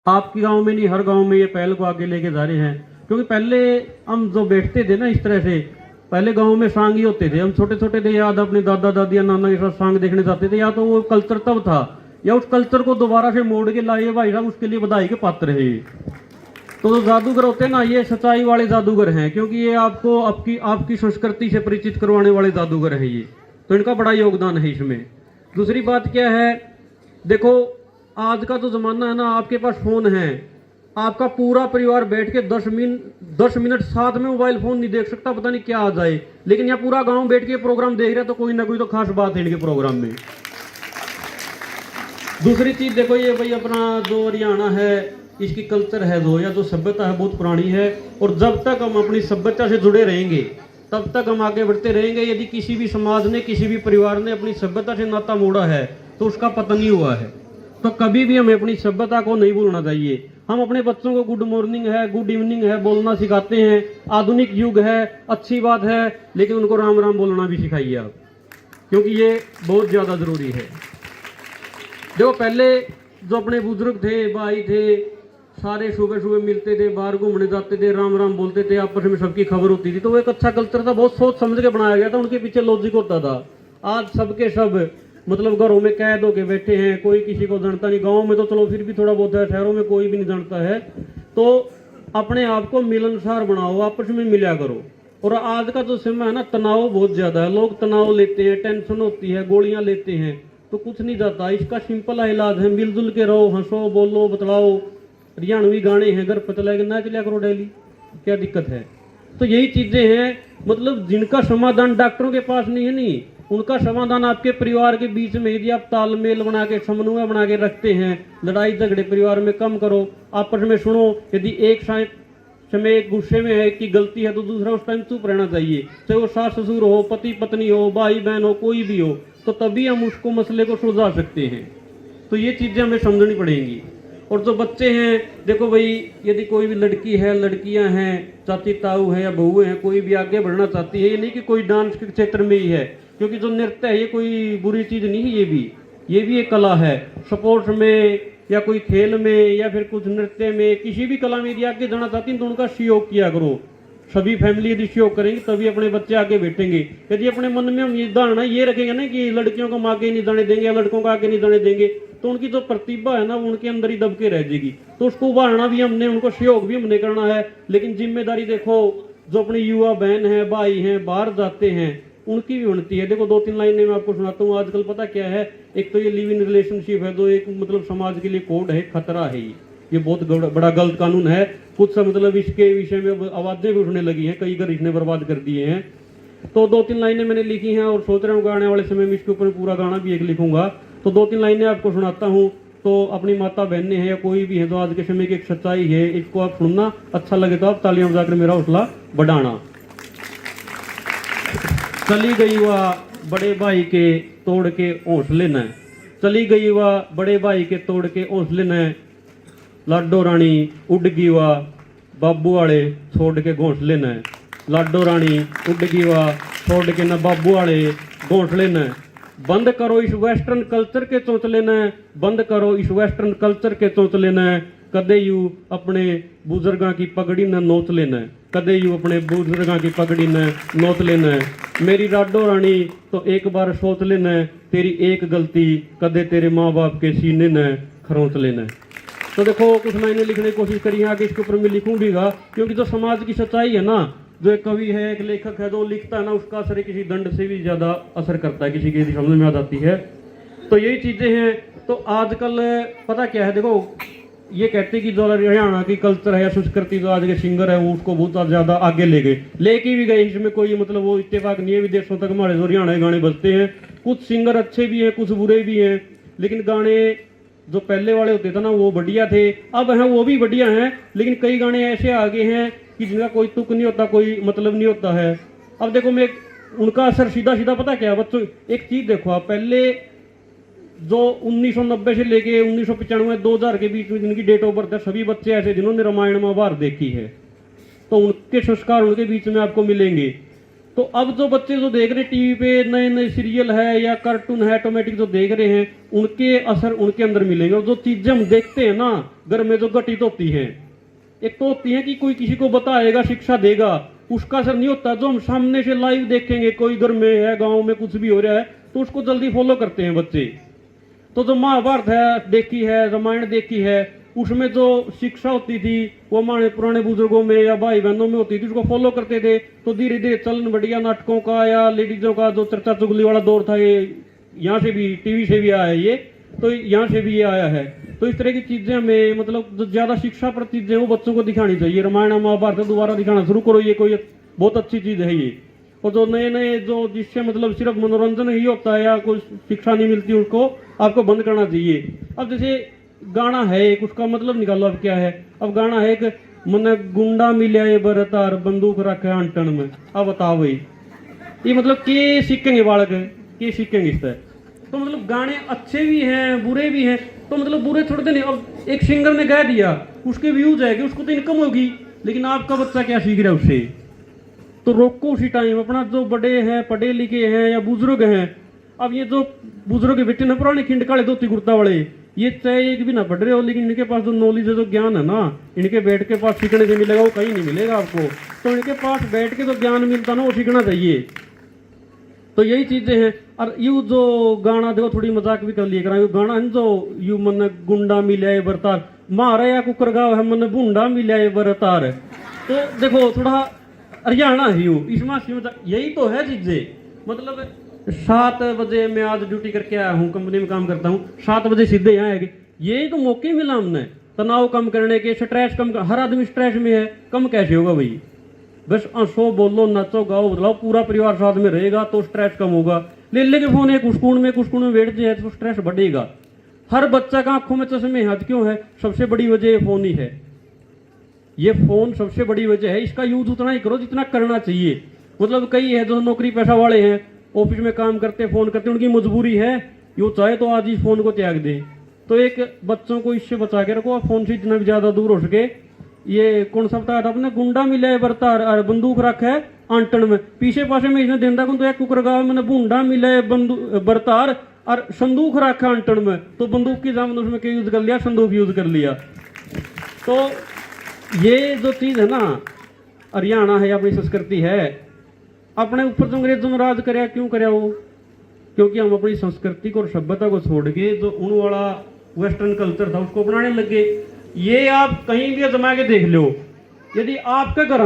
आपके गांव में नहीं, हर गांव में ये पहल को आगे लेके जा रहे हैं। क्योंकि पहले हम जो बैठते थे ना इस तरह से, पहले गांव में सांग ही होते थे। हम छोटे छोटे थे, याद अपने दादा दादिया नाना के साथ सांग देखने जाते थे। या तो वो कल्चर तब था, या उस कल्चर को दोबारा से मोड़ के लाए भाई साहब, उसके लिए बधाई के पात्र है। तो जो जादूगर होते हैं ना, ये सच्चाई वाले जादूगर हैं, क्योंकि ये आपको आपकी आपकी संस्कृति से परिचित करवाने वाले जादूगर हैं ये। तो इनका बड़ा योगदान है इसमें। दूसरी बात क्या है, देखो आज का तो जमाना है ना, आपके पास फोन है, आपका पूरा परिवार बैठ के 10 मिनट साथ में मोबाइल फोन नहीं देख सकता, पता नहीं क्या आ जाए। लेकिन यहाँ पूरा गांव बैठ के प्रोग्राम देख रहा है, तो कोई ना कोई तो खास बात है इनके प्रोग्राम में। दूसरी चीज देखो, ये भाई अपना जो हरियाणा है, इसकी कल्चर है जो, या जो सभ्यता है, बहुत पुरानी है। और जब तक हम अपनी सभ्यता से जुड़े रहेंगे तब तक हम आगे बढ़ते रहेंगे। यदि किसी भी समाज ने, किसी भी परिवार ने अपनी सभ्यता से नाता मोड़ा है तो उसका पतन ही हुआ है। तो कभी भी हमें अपनी सभ्यता को नहीं भूलना चाहिए। हम अपने बच्चों को गुड मॉर्निंग है, गुड इवनिंग है बोलना सिखाते हैं। आधुनिक युग है, अच्छी बात है, लेकिन उनको राम राम बोलना भी सिखाइए आप, क्योंकि ये बहुत ज्यादा जरूरी है। देखो पहले जो अपने बुजुर्ग थे, भाई थे, सारे सुबह सुबह मिलते थे, बाहर घूमने जाते थे, राम राम बोलते थे, आपस में सबकी खबर होती थी। तो वो एक अच्छा कल्चर था, बहुत सोच समझ के बनाया गया था, उनके पीछे लॉजिक होता था। आज सबके सब मतलब घरों में कैद होके बैठे हैं, कोई किसी को जानता नहीं। गांव में तो चलो फिर भी थोड़ा बहुत है, शहरों में कोई भी नहीं जानता है। तो अपने आप को मिलनसार बनाओ, आपस में मिला करो। और आज का जो समय है ना, तनाव बहुत ज्यादा है, लोग तनाव लेते हैं, टेंशन होती है, गोलियां लेते हैं, तो कुछ नहीं जाता। इसका सिंपल इलाज है, मिलजुल के रहो, हंसो, बोलो, बतलाओ। हरियाणवी गाने हैं, घर पर चला के नाच लिया करो डेली, क्या दिक्कत है। तो यही चीजें हैं, मतलब जिनका समाधान डॉक्टरों के पास नहीं है, नहीं, उनका समाधान आपके परिवार के बीच में। यदि आप तालमेल बना के, समन्वय बना के रखते हैं, लड़ाई झगड़े परिवार में कम करो, आपस में सुनो। यदि एक समय गुस्से में है कि गलती है, तो दूसरा उस टाइम चुप रहना चाहिए। चाहे वो सास ससुर हो, पति पत्नी हो, भाई बहन हो, कोई भी हो, तो तभी हम उसको मसले को सुलझा सकते हैं। तो ये चीजें हमें समझनी पड़ेंगी। और जो बच्चे हैं, देखो भाई, यदि कोई भी लड़की है, लड़कियां हैं, चाची ताऊ है या बहू है, कोई भी आगे बढ़ना चाहती है, ये नहीं कि कोई डांस के क्षेत्र में ही है, क्योंकि जो नृत्य है ये कोई बुरी चीज नहीं है, ये भी एक कला है। स्पोर्ट्स में या कोई खेल में या फिर कुछ नृत्य में, किसी भी कला में यदि आगे जाना चाहती है तो उनका सहयोग किया करो। सभी फैमिली यदि सहयोग करेंगे तभी अपने बच्चे आगे बैठेंगे। यदि अपने मन में हम ये धारणा ये रखेंगे ना कि लड़कियों को हम आगे नहीं जाने देंगे या लड़कों को आगे नहीं जाने देंगे, तो उनकी जो प्रतिभा है ना, वो उनके अंदर ही दब के रह जाएगी। तो उसको उभारना भी हमने, उनको सहयोग भी हमने करना है। लेकिन जिम्मेदारी देखो, जो अपने युवा बहन है, भाई हैं, बाहर जाते हैं, उनकी भी बनती है। देखो 2-3 लाइनें मैं आपको सुनाता हूँ। आजकल पता क्या है, एक तो ये लिव इन रिलेशनशिप है, जो एक मतलब समाज के लिए कोड है, खतरा है। ये बहुत बड़ा गलत कानून है। कुछ मतलब इसके विषय में आवाजें भी उठने लगी हैं, कई घर इसने बर्बाद कर दिए हैं। तो 2-3 लाइनें मैंने लिखी हैं और सोच रहा हूँ आने वाले समय में इसके ऊपर पूरा गाना भी एक लिखूंगा। तो 2-3 लाइनें आपको सुनाता हूँ। तो अपनी माता बहनें हैं या कोई भी है, तो आज के समय की एक सच्चाई है, इसको आप सुनना, अच्छा लगे तो आप तालियां बजाकर मेरा हौसला बढ़ाना। चली गई वह बड़े भाई के तोड़ के हौसले न, चली गई वह बड़े भाई के तोड़ के हौसले न, लाडो रानी उड़ गई वह बाबू वाले छोड़ के घोंसले न, लाडो रानी उड़ गई वह छोड़ के न बाबू वाले घोंसले न। बंद करो इस वेस्टर्न कल्चर के चौंचले न, बंद करो इस वेस्टर्न कल्चर के चौंचले न, कदे यू अपने बुजुर्गां की पगड़ी न नोच लेना, कदे यू अपने बुजुर्गां की पगड़ी न नोच लेना। मेरी लाडो रानी तो एक बार सोच लेना, तेरी एक गलती कदे तेरे माँ बाप के सीने न खरोंच लेना। तो देखो कुछ लाइनें लिखने की कोशिश करी, आगे इसके ऊपर मैं लिखूं भीगा, क्योंकि जो समाज की सच्चाई है ना, जो एक कवि है, एक लेखक है, जो लिखता है ना, उसका असर किसी दंड से भी ज्यादा असर करता है, किसी की समझ में आ जाती है। तो यही चीजें हैं। तो आजकल पता क्या है, देखो ये कहते हैं कि जो हरियाणा की कल्चर है या संस्कृति, जो आज के सिंगर है वो उसको बहुत ज्यादा आगे ले गए, लेके भी गए। इसमें कोई मतलब वो इत्तेफाक नहीं है, विदेशों तक हमारे जो हरियाणा के गाने बजते हैं। कुछ सिंगर अच्छे भी हैं, कुछ बुरे भी हैं, लेकिन गाने जो पहले वाले होते थे ना, वो बढ़िया थे। अब हैं वो भी बढ़िया हैं, लेकिन कई गाने ऐसे आगे हैं कि जिनका कोई तुक नहीं होता, कोई मतलब नहीं होता है। अब देखो मैं उनका असर सीधा सीधा पता क्या है बच्चों, एक चीज देखो आप, पहले जो 1990 से लेके 1995 2000 के बीच में जिनकी डेट ऑफ बर्थ है, सभी बच्चे ऐसे जिन्होंने रामायण महाभारत देखी है, तो उनके संस्कार उनके बीच में आपको मिलेंगे। तो अब जो बच्चे जो देख रहे हैं टीवी पे नए नए सीरियल है या कार्टून है ऑटोमेटिक जो देख रहे हैं, उनके असर उनके अंदर मिलेंगे। और जो चीजें हम देखते हैं ना घर में जो घटित होती हैं, एक तो होती है कि कोई किसी को बताएगा शिक्षा देगा, उसका असर नहीं होता। जो हम सामने से लाइव देखेंगे, कोई घर में है गांव में कुछ भी हो रहा है तो उसको जल्दी फॉलो करते हैं बच्चे। तो जो महाभारत है देखी है, रामायण देखी है, उसमें जो शिक्षा होती थी वो हमारे पुराने बुजुर्गों में या भाई बहनों में होती थी, उसको फॉलो करते थे। तो धीरे धीरे चलन बढ़िया नाटकों का या लेडीजों का जो चर्चा चुगली वाला दौर था, ये यहाँ से भी टीवी से भी आया है, ये तो यहाँ से भी ये आया है। तो इस तरह की चीजें हमें मतलब जो ज्यादा शिक्षा पर चीजें वो बच्चों को दिखानी चाहिए। रामायण महाभारत दोबारा दिखाना शुरू करो, ये कोई बहुत अच्छी चीज है ये। और जो नए नए जो जिससे मतलब सिर्फ मनोरंजन ही होता है या कोई शिक्षा नहीं मिलती, उसको आपको बंद करना चाहिए। अब जैसे गाना है एक, उसका मतलब निकालो अब क्या है। अब गाना है एक, मन गुंडा मिले बरतार बंदूक रखे अंटन में। अब बताओ भाई ये मतलब के सीखेंगे बालक, के सीखेंगे इस तरह। तो मतलब गाने अच्छे भी हैं बुरे भी हैं, तो मतलब बुरे छोड़ देने। अब एक सिंगर ने गा दिया, उसके व्यूज आएंगे, उसको तो इनकम होगी, लेकिन आपका बच्चा क्या सीख रहा है उससे? तो रोको उसी टाइम। अपना जो बड़े हैं पढ़े लिखे हैं या बुजुर्ग हैं, अब ये जो बुजुर्ग के बेटे ना पुराने खिंड काले धोती कुर्ता वाले, ये चाहे एक भी ना पढ़ रहे हो, लेकिन इनके पास जो नॉलेज है जो ज्ञान है ना, इनके बैठ के पास सीखने से मिलेगा, वो कहीं नहीं मिलेगा आपको। तो इनके पास बैठ के जो ज्ञान मिलता ना वो सीखना चाहिए। तो यही चीजें हैं। और यू जो गाना देखो, थोड़ी मजाक भी कर लिए करा, गाना है जो यू मन गुंडा मिले बरतार मारा या कुकर गाँव है मन बूंडा मिले बरतार। तो देखो थोड़ा हरियाणा है यू, इसमें यही तो है चीजें। मतलब 7 बजे मैं आज ड्यूटी करके आया हूँ, कंपनी में काम करता हूँ, 7 बजे सीधे यहाँ आएंगे, यही तो मौके मिला हमने तनाव कम करने के, स्ट्रेस कम कर। हर आदमी स्ट्रेस में है, कम कैसे होगा भाई? बस हंसो बोलो नाचो गाओ बदलाओ, पूरा परिवार साथ में रहेगा तो स्ट्रेस कम होगा। ले लेके फोन एक कुछ में बैठ जाए तो स्ट्रेस बढ़ेगा। हर बच्चा का आंखों में चश्मे हाथ क्यों है? सबसे बड़ी वजह फोन ही है। ये फोन सबसे बड़ी वजह है। इसका यूज उतना ही करो जितना करना चाहिए। मतलब कई है जो नौकरी पैसा वाले हैं, ऑफिस में काम करते फोन करते, उनकी मजबूरी है, यो चाहे तो आज ही फोन को त्याग दे। तो एक बच्चों को इससे बचा के रखो, फोन से जितना भी ज्यादा दूर हो सके। ये कौन सा बताया था आपने? गुंडा मिले बरतार और बंदूक रखे आंटन में, पीछे पासे में इसने देंदा तो एक कुकर गाँव मैंने बूंडा मिले बरतार और संदूक रखा आंटन में। तो बंदूक की जामन उसमें क्या यूज कर लिया? संदूक यूज कर लिया। तो ये जो चीज है ना, हरियाणा है, अपनी संस्कृति है। अपने ऊपर जो अंग्रेजों ने राज कराया, क्यों कराया वो? क्योंकि हम अपनी संस्कृति को और सभ्यता को छोड़ के जो उन वाला वेस्टर्न कल्चर था उसको अपनाने लगे। ये आप कहीं भी जमा के देख लो, यदि आपके घर